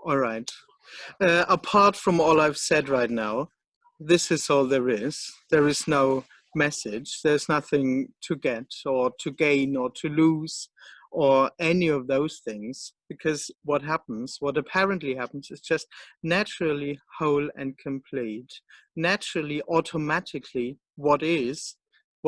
All right. Apart from all I've said right now, this is all there is. There is no message. There's nothing to get or to gain or to lose or any of those things, because what happens, what apparently happens, is just naturally whole and complete. Naturally, automatically, what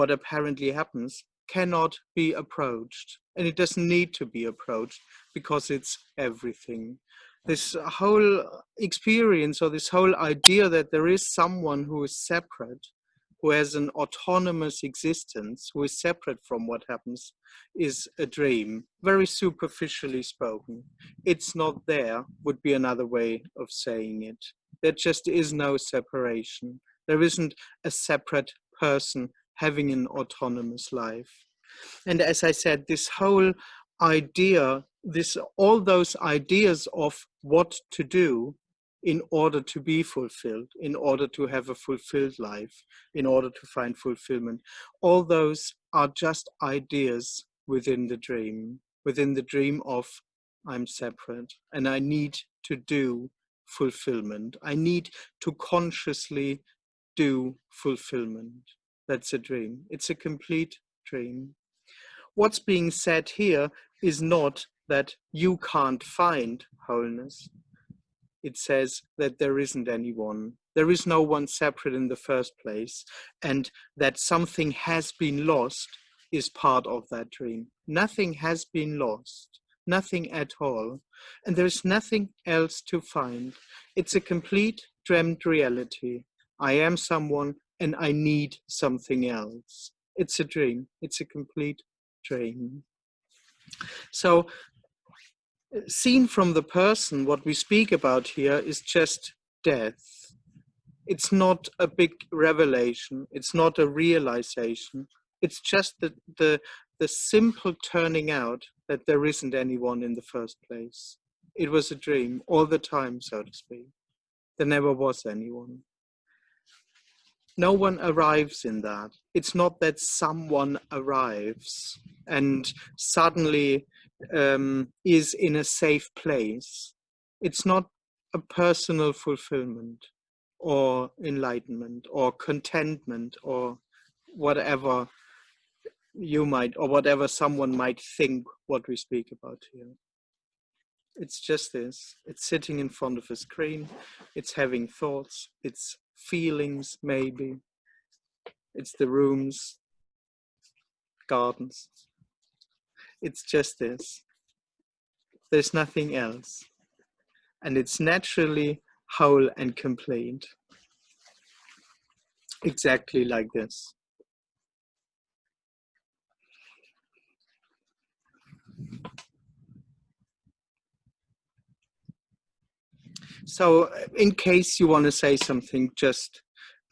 apparently happens, cannot be approached. And it doesn't need to be approached because it's everything. This whole experience or this whole idea that there is someone who is separate, who has an autonomous existence, who is separate from what happens, is a dream, very superficially spoken. It's not there, would be another way of saying it. There just is no separation. There isn't a separate person having an autonomous life. And as I said, this whole idea, all those ideas of what to do in order to be fulfilled, in order to have a fulfilled life, in order to find fulfillment, all those are just ideas within the dream of I'm separate and I need to do fulfillment. I need to consciously do fulfillment. That's a dream. It's a complete dream. What's being said here is not that you can't find wholeness. It says that there isn't anyone. There is no one separate in the first place, and that something has been lost is part of that dream. Nothing has been lost, nothing at all, and there's nothing else to find. It's a complete dreamt reality. I am someone and I need something else. It's a dream. It's a complete dream. So, seen from the person, what we speak about here is just death. It's not a big revelation. It's not a realization. It's just the simple turning out that there isn't anyone in the first place. It was a dream all the time, so to speak. There never was anyone. No one arrives in that. It's not that someone arrives and suddenly is in a safe place. It's not a personal fulfillment or enlightenment or contentment or whatever you might, or whatever someone might think what we speak about here. It's just this. It's sitting in front of a screen. It's having thoughts. It's feelings, maybe. It's the rooms, gardens. It's just this. There's nothing else. And it's naturally whole and complete. Exactly like this. So in case you want to say something, just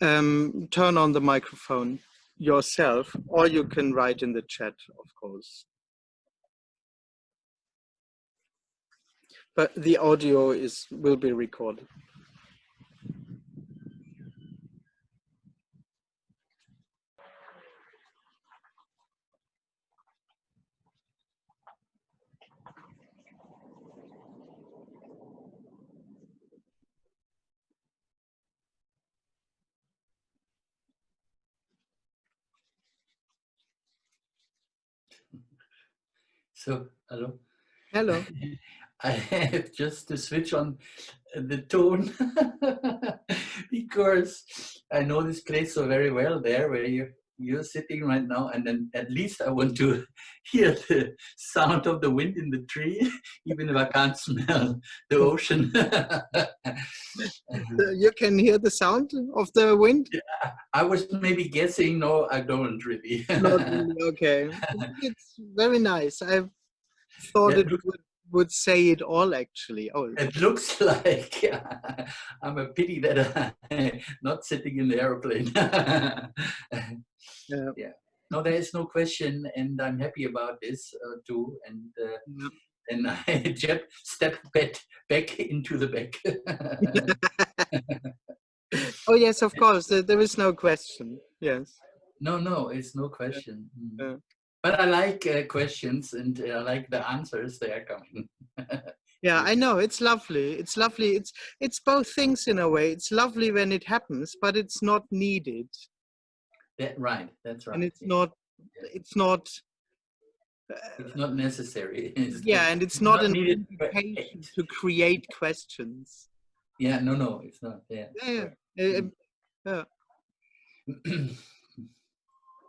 turn on the microphone yourself, or you can write in the chat, of course. But the audio will be recorded. So, hello. Hello. I have just to switch on the tone because I know this place so very well there where you're sitting right now, and then at least I want to hear the sound of the wind in the tree, even if I can't smell the ocean. You can hear the sound of the wind? Yeah, I was maybe guessing. No, I don't really. Not really, okay. It's very nice. I thought Yeah, it would say it all, actually. Oh, it looks like I'm a pity that I'm not sitting in the airplane. yeah. Yeah. No, there is no question, and I'm happy about this too. And Yeah. then I step back into the back. Oh, yes, of course. There is no question. Yes. No, it's no question. Yeah. But I like questions, and I like the answers they are coming. Yeah, I know. It's lovely. It's lovely. It's both things in a way. It's lovely when it happens, but it's not needed. Right. That's right. And it's Yeah. not. Yeah. It's not. It's not necessary. It's not, Yeah, and it's it's not not an needed. invitation to create questions. Yeah. No. It's not. Yeah. Yeah, Correct. yeah, yeah.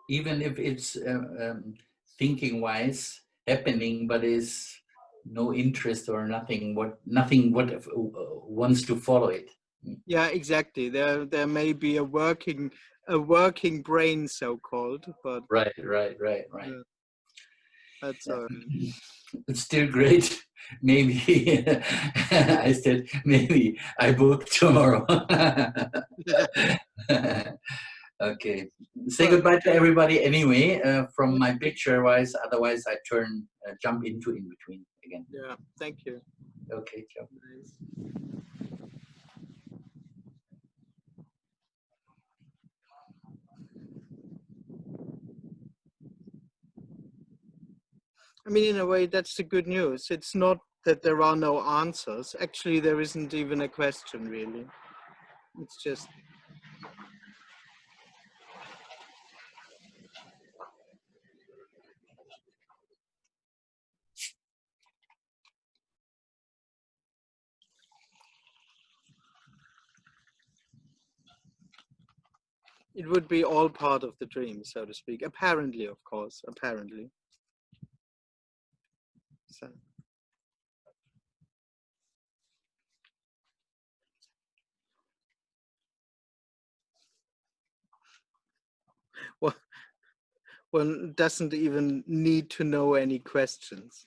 Even if it's thinking wise happening, but is no interest or nothing. Nothing what wants to follow it. Yeah, exactly. There may be a working brain, so called, but Right. yeah, that's Yeah. all. It's still great. Maybe I said maybe I book tomorrow. Okay. Say Well, goodbye to everybody anyway. From my picture wise, otherwise I jump into in between again. yeah. Thank you. Okay, ciao. Nice. I mean, in a way, that's the good news. It's not that there are no answers. Actually, there isn't even a question, really. It's just, it would be all part of the dream, so to speak. Apparently, of course, apparently. So, well, one doesn't even need to know any questions.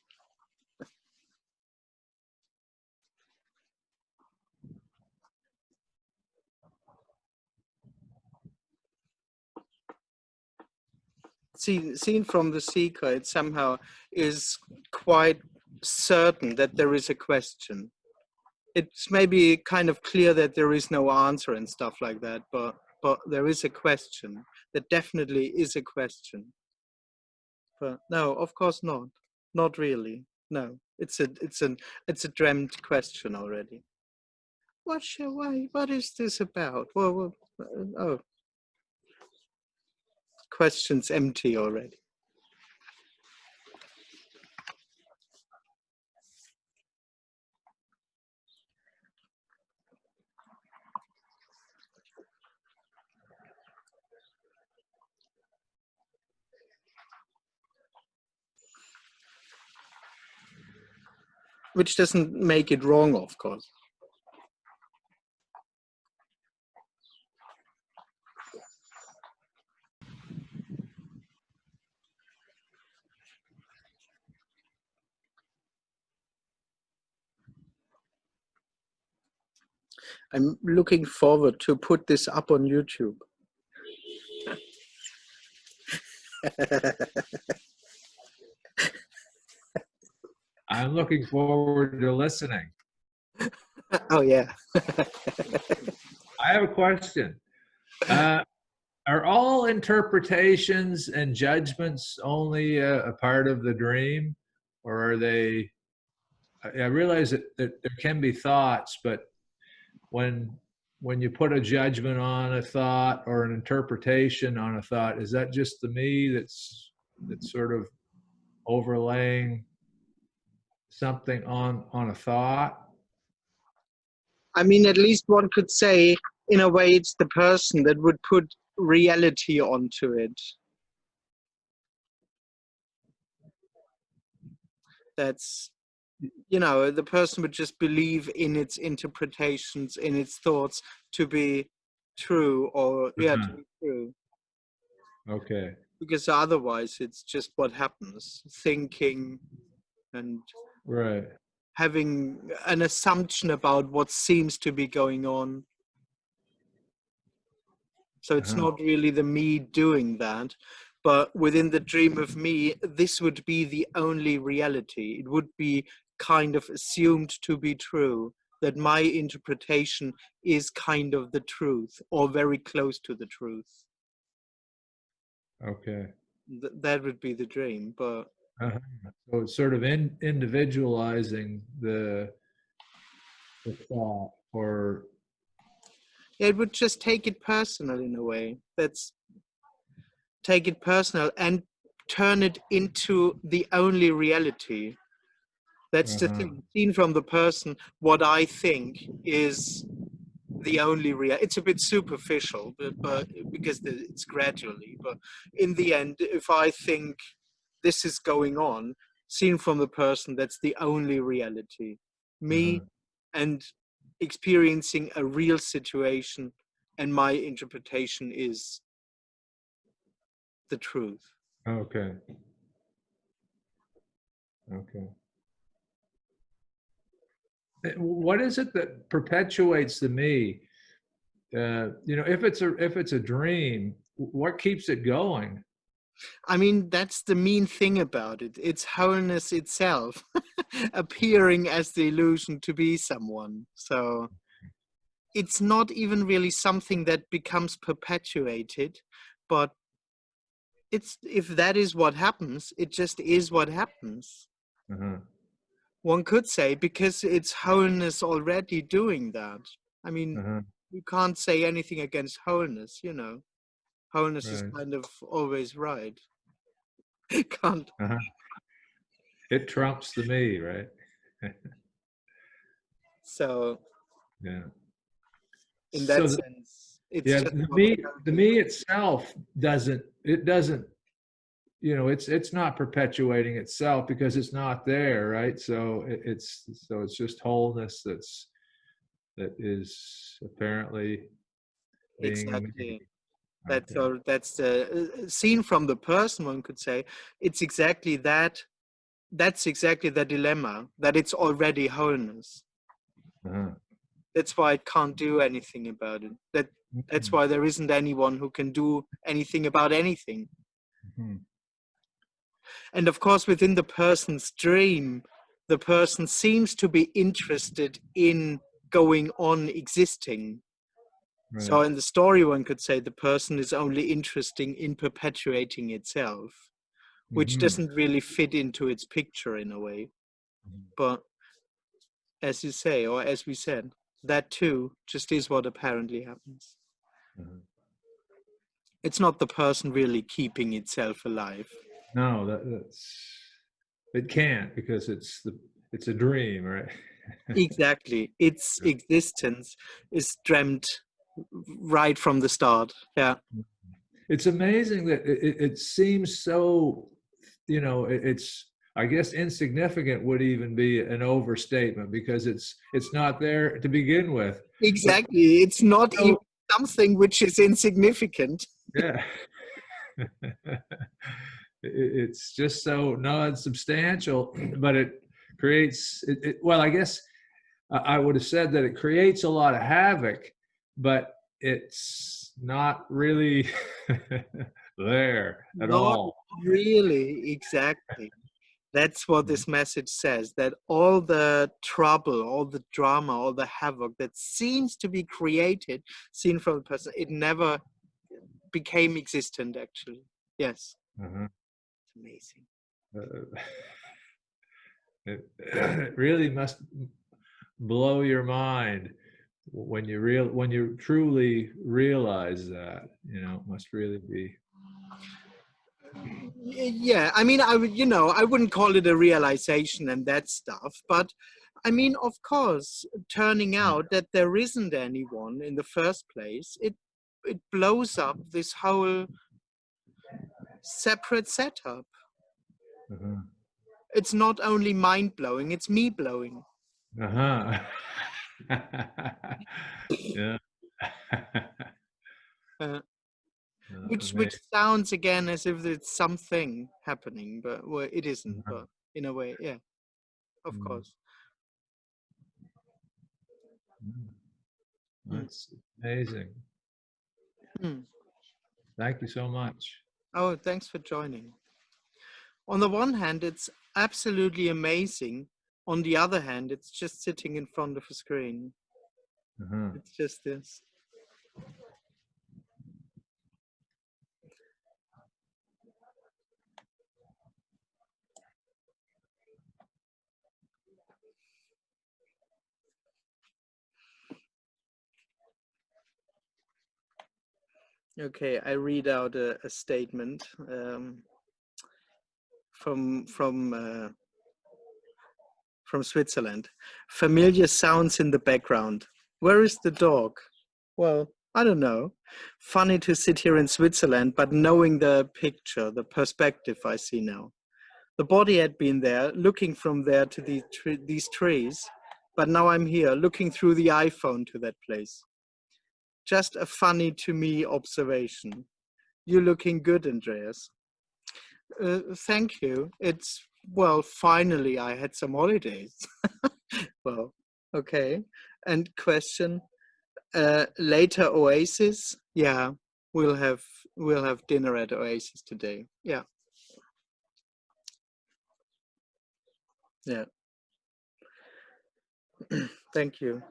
Seen from the seeker, it somehow is quite certain that there is a question. It's maybe kind of clear that there is no answer and stuff like that, but there is a question. There definitely is a question. But no, of course not. Not really. No, it's a dreamt question already. What is this about? Oh, question's empty already. Which doesn't make it wrong, of course. I'm looking forward to put this up on YouTube. I'm looking forward to listening. Oh yeah. I have a question. Are all interpretations and judgments only a part of the dream, or are they? I realize that there can be thoughts, but when you put a judgment on a thought or an interpretation on a thought, is that just the me that's sort of overlaying something on a thought? I mean, at least one could say, in a way, it's the person that would put reality onto it. That's, the person would just believe in its interpretations, in its thoughts to be true, or to be true. Okay. Because otherwise, it's just what happens, thinking and Right. having an assumption about what seems to be going on. So it's not really the me doing that, but within the dream of me, this would be the only reality. It would be kind of assumed to be true, that my interpretation is kind of the truth or very close to the truth. Okay. That would be the dream, but Uh-huh. So it's sort of individualizing the thought, or It would just take it personal in a way. That's take it personal and turn it into the only reality. That's the uh-huh. thing. Seen from the person, what I think is the only real. It's a bit superficial, but because it's gradually. But in the end, if I think this is going on, seen from the person, that's the only reality. Uh-huh. Me and experiencing a real situation, and my interpretation is the truth. Okay. Okay. What is it that perpetuates the me? If it's a dream, what keeps it going? I mean, that's the mean thing about it. It's wholeness itself appearing as the illusion to be someone. So it's not even really something that becomes perpetuated, but it's, if that is what happens, it just is what happens. Uh-huh. One could say, because it's wholeness already doing that. I mean, Uh-huh. you can't say anything against wholeness, you know. Wholeness is Right. kind of always right. Can't. Uh-huh. It trumps the me, right? So Yeah. in So that sense, it's yeah, just what the apparently me itself doesn't it's not perpetuating itself because it's not there, right? So it's just wholeness that is apparently being made. exactly. That's Okay. or that's the seen from the person. One could say it's exactly that. That's exactly the dilemma. That it's already wholeness. Uh-huh. That's why it can't do anything about it. That's Mhm. why there isn't anyone who can do anything about anything. Mhm. And of course, within the person's dream, the person seems to be interested in going on existing. Right. So in the story, one could say the person is only interested in perpetuating itself, which Mhm. doesn't really fit into its picture in a way. But as you say, or as we said, that too just is what apparently happens. Mhm. It's not the person really keeping itself alive. No, that's it can't because it's a dream, right? Exactly. Its existence is dreamt right from the start. Yeah. It's amazing that it seems so, it's, I guess insignificant would even be an overstatement because it's not there to begin with. But Exactly. It's not even so, something which is insignificant. yeah. It's just so non-substantial, but it creates well, I guess I would have said that it creates a lot of havoc, but it's not really there at Not all. really, exactly. That's what this message says, that all the trouble, all the drama, all the havoc that seems to be created, seen from the person, it never became existent actually. Yes. Uh-huh. It's amazing. Uh, it really must blow your mind when you truly realize that, it must really be. Yeah, I mean, I would, I wouldn't call it a realization and that stuff, but I mean, of course, turning out that there isn't anyone in the first place, it blows up this whole separate setup. Uh-huh. It's not only mind blowing, it's me blowing. Uh-huh. Yeah. Uh, which Amazing. sounds again as if it's something happening, but well, it isn't. Uh-huh. But in a way, yeah, of Mm. course. Mm. Hmm. That's amazing. Hmm. Thank you so much. Oh, thanks for joining. On the one hand, it's absolutely amazing. On the other hand, it's just sitting in front of a screen. Uh-huh. It's just this. Okay, I read out a statement from Switzerland. Familiar sounds in the background. Where is the dog? Well, I don't know. Funny to sit here in Switzerland, but knowing the picture, the perspective I see now. The body had been there, looking from there to these trees, but now I'm here, looking through the iPhone to that place. Just a funny to me observation. You're looking good, Andreas. Thank you. It's, well, finally I had some holidays. Well, okay. And question, later Oasis? Yeah, we'll have dinner at Oasis today. Yeah. Yeah. Thank you.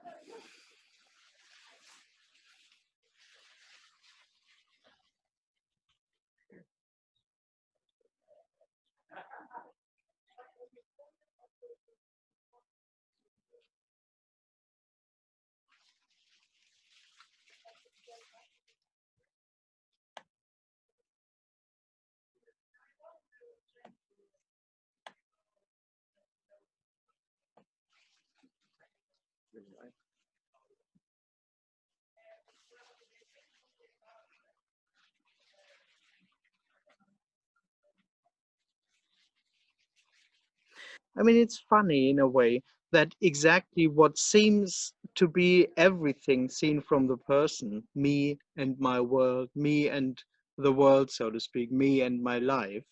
I mean, it's funny in a way that exactly what seems to be everything seen from the person, me and my world, me and the world, so to speak, me and my life,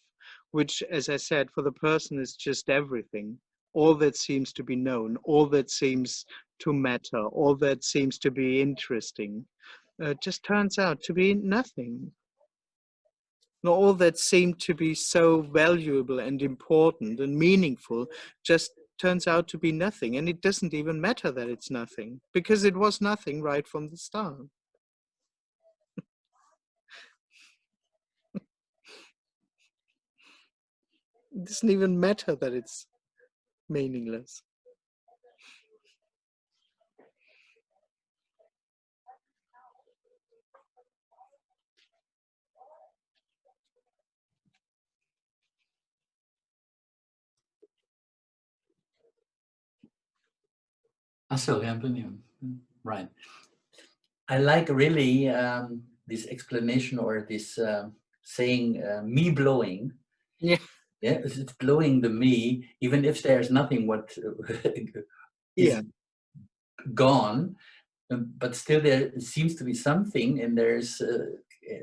which, as I said, for the person is just everything, all that seems to be known, all that seems to matter, all that seems to be interesting, just turns out to be nothing. Not all that seemed to be so valuable and important and meaningful just turns out to be nothing. And it doesn't even matter that it's nothing, because it was nothing right from the start. It doesn't even matter that it's meaningless. So, right. I like really this explanation or this saying, me blowing. Yeah. Yeah, it's blowing the me, even if there's nothing what is Yeah. gone, but still there seems to be something, and there's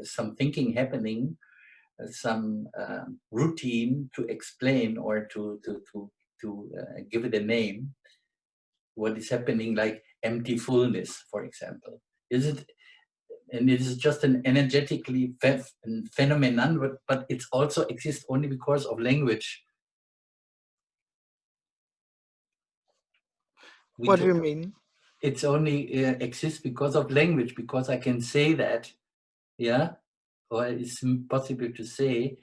some thinking happening, some routine to explain or to give it a name. What is happening, like empty fullness, for example? Is it? And it is just an energetically phenomenon, but it also exists only because of language. What do you mean? It's only exists because of language, because I can say that, yeah, or it's possible to say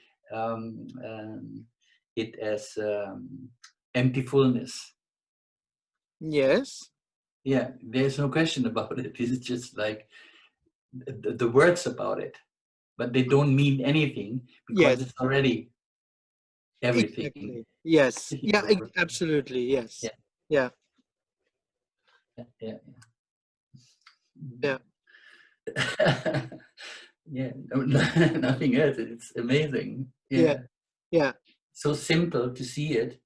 it as empty fullness. Yes. Yeah, there's no question about it. This is just like the words about it, but they don't mean anything because Yes. it's already everything. Exactly. Yes. Yeah. Absolutely. Yes. Yeah. Yeah. Yeah. Yeah. Yeah, nothing else. It's amazing. Yeah. Yeah. So simple to see it.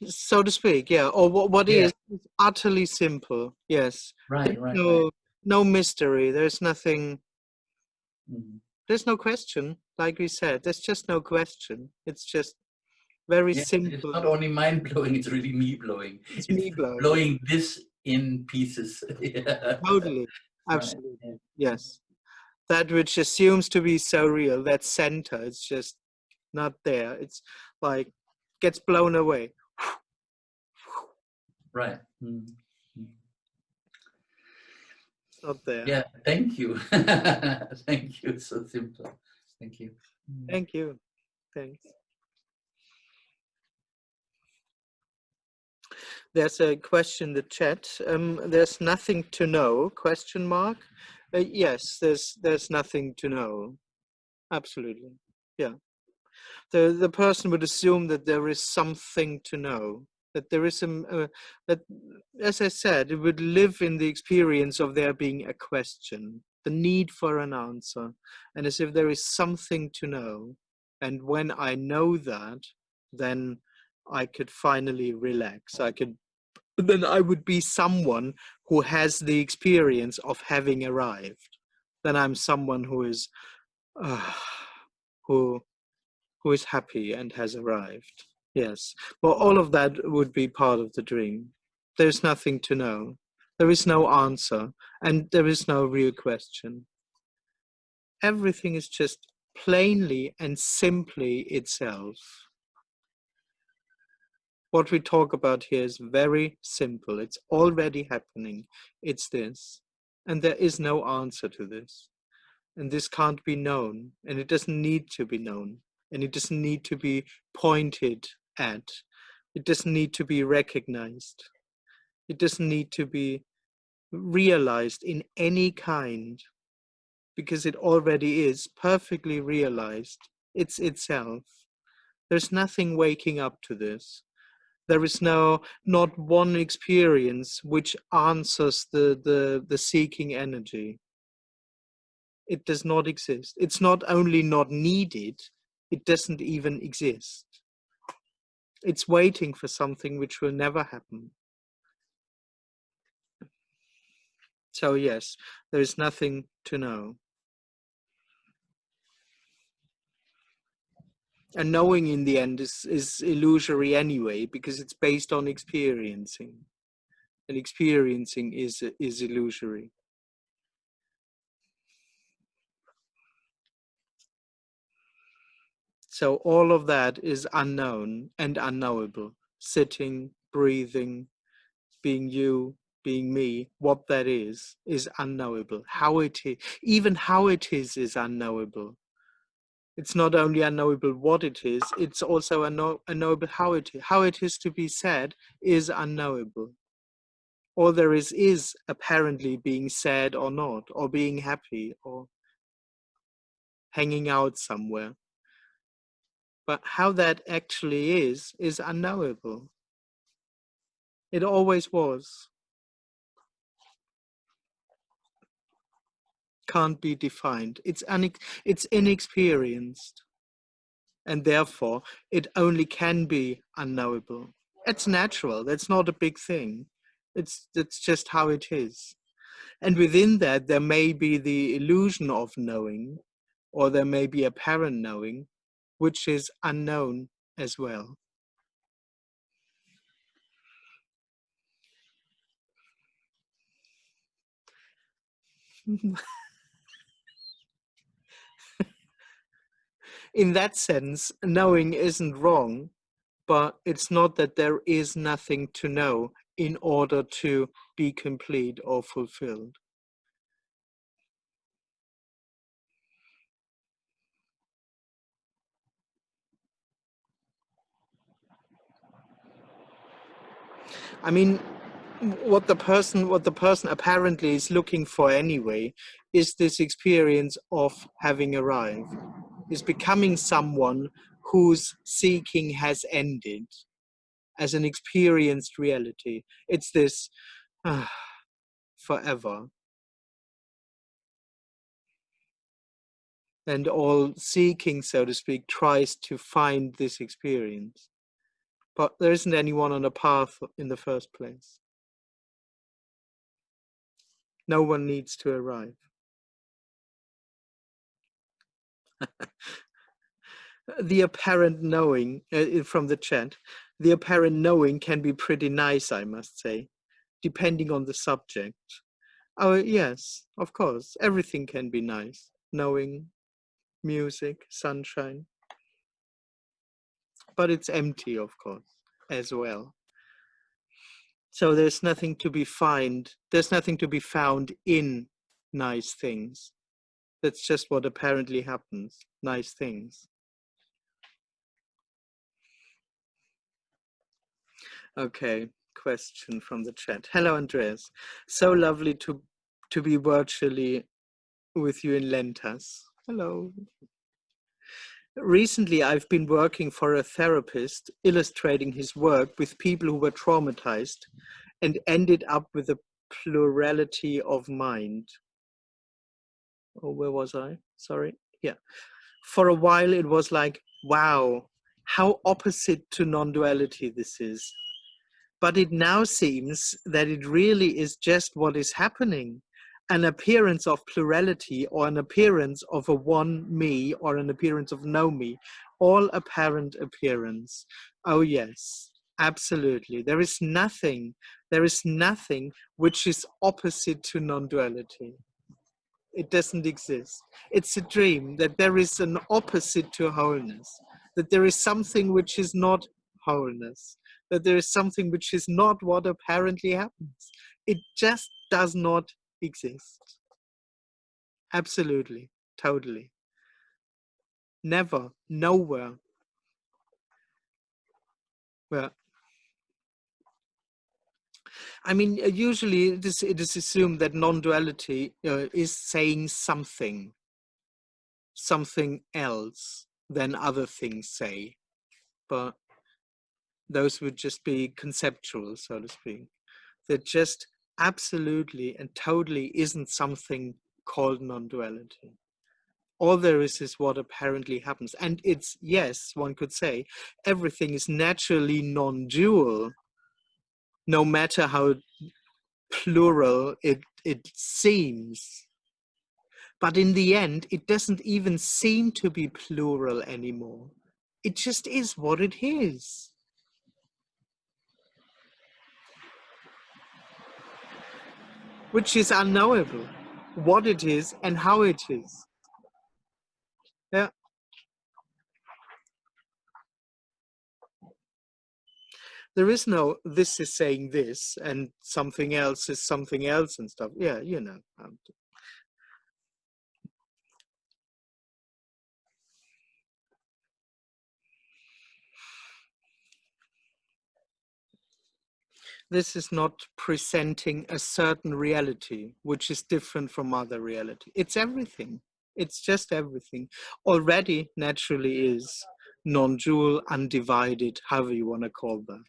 So to speak, yeah. Or what Yeah. is utterly simple. Yes. Right. No mystery. There's nothing. Mhm. There's no question. Like we said, there's just no question. It's just very Yeah, it's simple. not only mind blowing, it's really me blowing. It's It's me blowing. blowing this in pieces. Yeah. Totally. Right. Absolutely. Yes. That which assumes to be so real, that center, it's just not there. It's like gets blown away. Right. Mhm. It's not there. Yeah. Thank you. Thank you. So simple. Thank you. Thank you. Thanks. There's a question in the chat. There's nothing to know, question mark. Yes, there's nothing to know. Absolutely. Yeah. The person would assume that there is something to know, that there is some, that, as I said, it would live in the experience of there being a question, the need for an answer, and as if there is something to know. And when I know that, then I could finally relax. Then I would be someone who has the experience of having arrived. Then I'm someone who is, uh, who who is happy and has arrived. Yes. Well, all of that would be part of the dream. There's nothing to know. There is no answer, and there is no real question. Everything is just plainly and simply itself. What we talk about here is very simple. It's already happening. It's this. And there is no answer to this. And this can't be known, and it doesn't need to be known, and it doesn't need to be pointed at. It doesn't need to be recognized. It doesn't need to be realized in any kind, because it already is perfectly realized. It's itself. There's nothing waking up to this. There is not one experience which answers the seeking energy. It does not exist. It's not only not needed, it doesn't even exist. It's waiting for something which will never happen. So yes, there is nothing to know. And knowing in the end is illusory anyway, because it's based on experiencing. And experiencing is illusory. So all of that is unknown and unknowable. Sitting, breathing, being you, being me, what that is unknowable. How it is, even how it is unknowable. It's not only unknowable what it is, it's also unknowable how it is. How it is to be said is unknowable. All there is apparently being sad or not, or being happy, or hanging out somewhere. But how that actually is unknowable. It always was. Can't be defined. It's inexperienced. And therefore, it only can be unknowable. It's natural. That's not a big thing. That's just how it is. And within that, there may be the illusion of knowing, or there may be apparent knowing, which is unknown as well. In that sense, knowing isn't wrong, but it's not that there is nothing to know in order to be complete or fulfilled. I mean, what the person apparently is looking for anyway is this experience of having arrived, is becoming someone whose seeking has ended as an experienced reality. It's this forever. And all seeking, so to speak, tries to find this experience. But there isn't anyone on the path in the first place. No one needs to arrive. The apparent knowing, from the chat, the apparent knowing can be pretty nice, I must say, depending on the subject. Oh, yes, of course, everything can be nice. Knowing, music, sunshine. But it's empty, of course, as well. So there's nothing to be there's nothing to be found in nice things. That's just what apparently happens, nice things. Okay, question from the chat. Hello, Andreas. So lovely to be virtually with you in Lentas. Hello. Recently, I've been working for a therapist, illustrating his work with people who were traumatized and ended up with a plurality of mind. Oh, where was I? Sorry. Yeah. For a while, it was like, wow, how opposite to non-duality this is. But it now seems that it really is just what is happening. An appearance of plurality, or an appearance of a one me, or an appearance of no me, all apparent appearance. Oh yes, absolutely. There is nothing which is opposite to non-duality. It doesn't exist. It's a dream that there is an opposite to wholeness, that there is something which is not wholeness, that there is something which is not what apparently happens. It just does not exist. Absolutely, totally. Never, nowhere. Well, I mean, usually it is assumed that non-duality is saying something else than other things say. But those would just be conceptual, so to speak. That just absolutely and totally isn't something called non-duality. All there is what apparently happens. And it's, yes, one could say, everything is naturally non-dual, no matter how plural it seems. But in the end, it doesn't even seem to be plural anymore. It just is what it is. Which is unknowable, what it is and how it is. Yeah. There is no, this is saying this and something else is something else and stuff. Yeah, you know. This is not presenting a certain reality, which is different from other reality. It's everything. It's just everything. Already naturally is non-dual, undivided, however you want to call that.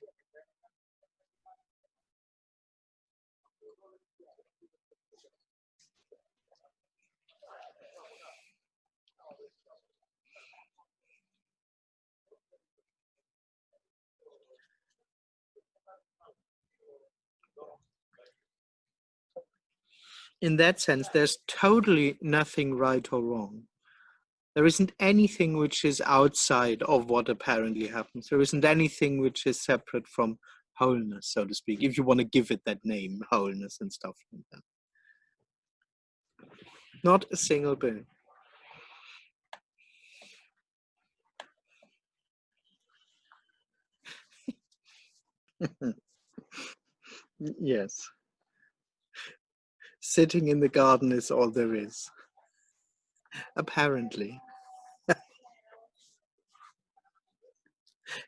In that sense, there's totally nothing right or wrong. There isn't anything which is outside of what apparently happens. There isn't anything which is separate from wholeness, so to speak, if you want to give it that name, wholeness and stuff like that. Not a single bit. Yes. Sitting in the garden is all there is. Apparently.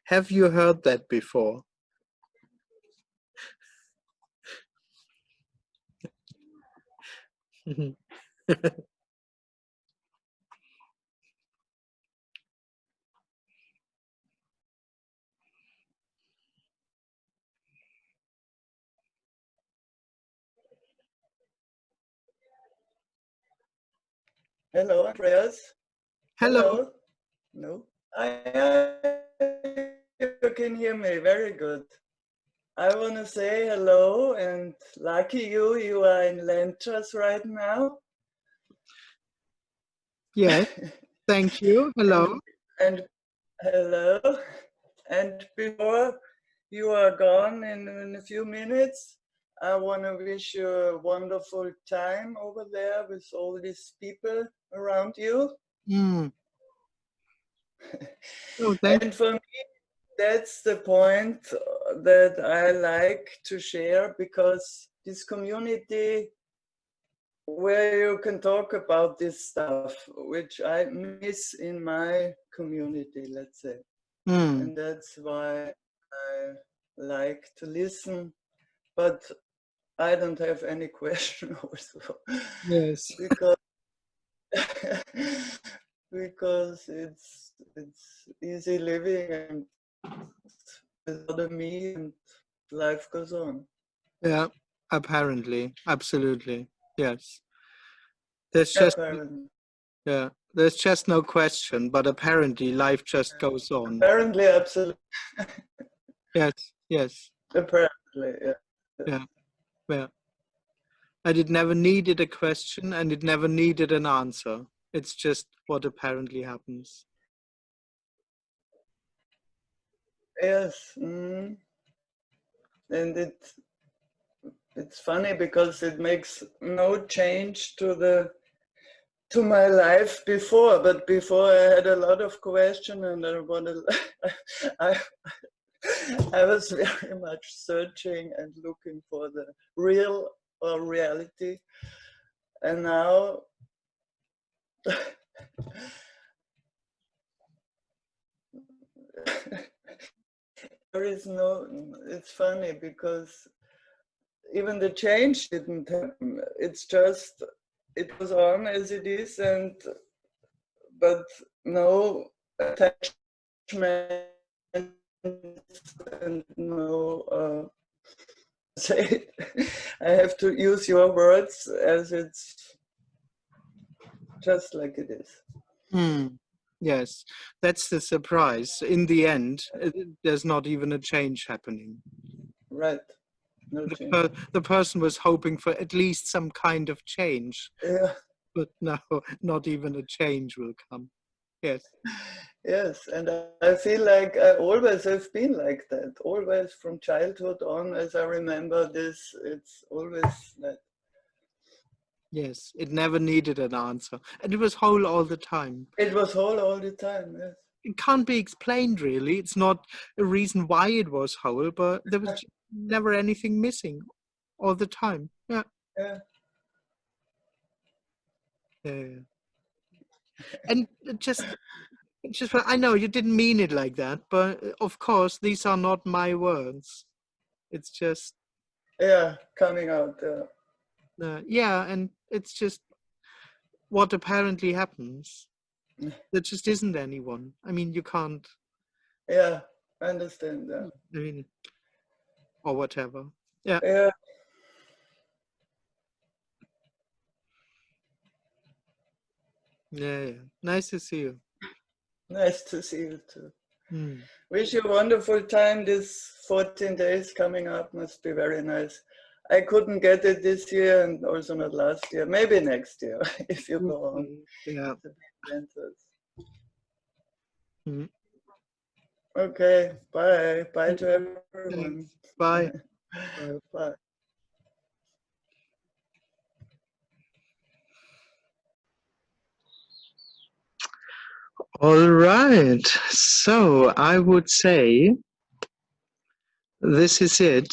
Have you heard that before? Hello, Andreas. Hello. No? You can hear me. Very good. I want to say hello and lucky you are in Lentas right now. Yes. Thank you. Hello. And hello. And before you are gone in a few minutes, I want to wish you a wonderful time over there with all these people around you. Mm. Oh, thank And for me, that's the point that I like to share, because this community where you can talk about this stuff, which I miss in my community, let's say. Mm. And that's why I like to listen, but I don't have any question also. Yes. Because because it's easy living and without a me, and life goes on. Yeah, apparently, absolutely, yes. There's just Apparently, there's just no question, but apparently life just goes on. apparently, absolutely. Yes, yes, Apparently, yeah. yeah, yeah. And it never needed a question, and it never needed an answer. It's just what apparently happens. Yes, and it's funny because it makes no change to my life before. But before I had a lot of questions, and I wanted, I I was very much searching and looking for the real or reality, and now. There is no, it's funny because even the change didn't happen. It's just, it was on as it is, but no attachment and no, say, I have to use your words as it's just like it is. Yes, that's the surprise. In the end, there's not even a change happening. Right. No change. The person was hoping for at least some kind of change, Yeah. but no, not even a change will come. Yes. Yes, and I feel like I always have been like that. Always from childhood on, as I remember this, it's always that. Yes, it never needed an answer. And it was whole all the time. It was whole all the time, yes. It can't be explained really. It's not a reason why it was whole, but there was just never anything missing all the time. Yeah. Yeah. Yeah. And just I know you didn't mean it like that, but of course these are not my words. It's just Yeah, coming out. yeah, and it's just what apparently happens. There just isn't anyone. I mean, you can't. Yeah, I understand that. I mean, or whatever. Yeah. Yeah, Yeah. Yeah. Nice to see you. nice to see you too. Mm. Wish you a wonderful time. This 14 days coming up must be very nice. I couldn't get it this year and also not last year. Maybe next year if you go on. Yeah. The big adventures. Mm. Okay, bye. Bye to everyone. Bye. Bye. All right. So I would say this is it.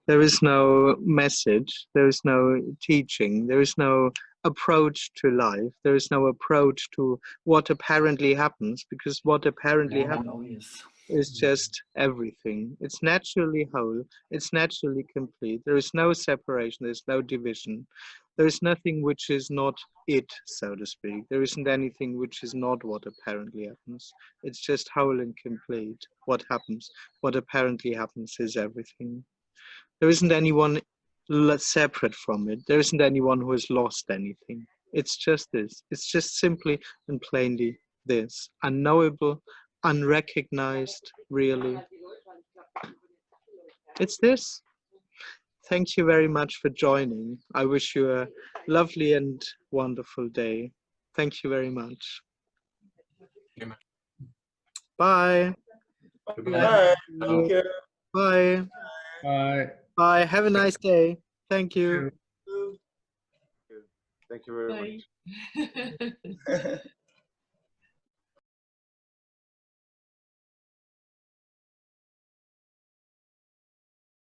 There is no message. There is no teaching. There is no approach to life. There is no approach to what apparently happens, because what apparently happens Oh, yes. is just everything. It's naturally whole. It's naturally complete. There is no separation. There's no division. There is nothing which is not it, so to speak. There isn't anything which is not what apparently happens. It's just whole and complete. What happens, what apparently happens is everything. There isn't anyone separate from it. There isn't anyone who has lost anything. It's just this. It's just simply and plainly this. Unknowable, unrecognized, really. It's this. Thank you very much for joining. I wish you a lovely and wonderful day. Thank you very much. Bye. Bye. Thank you. Bye. Bye. Bye. Have a nice day. Thank you. Thank you very much. Bye.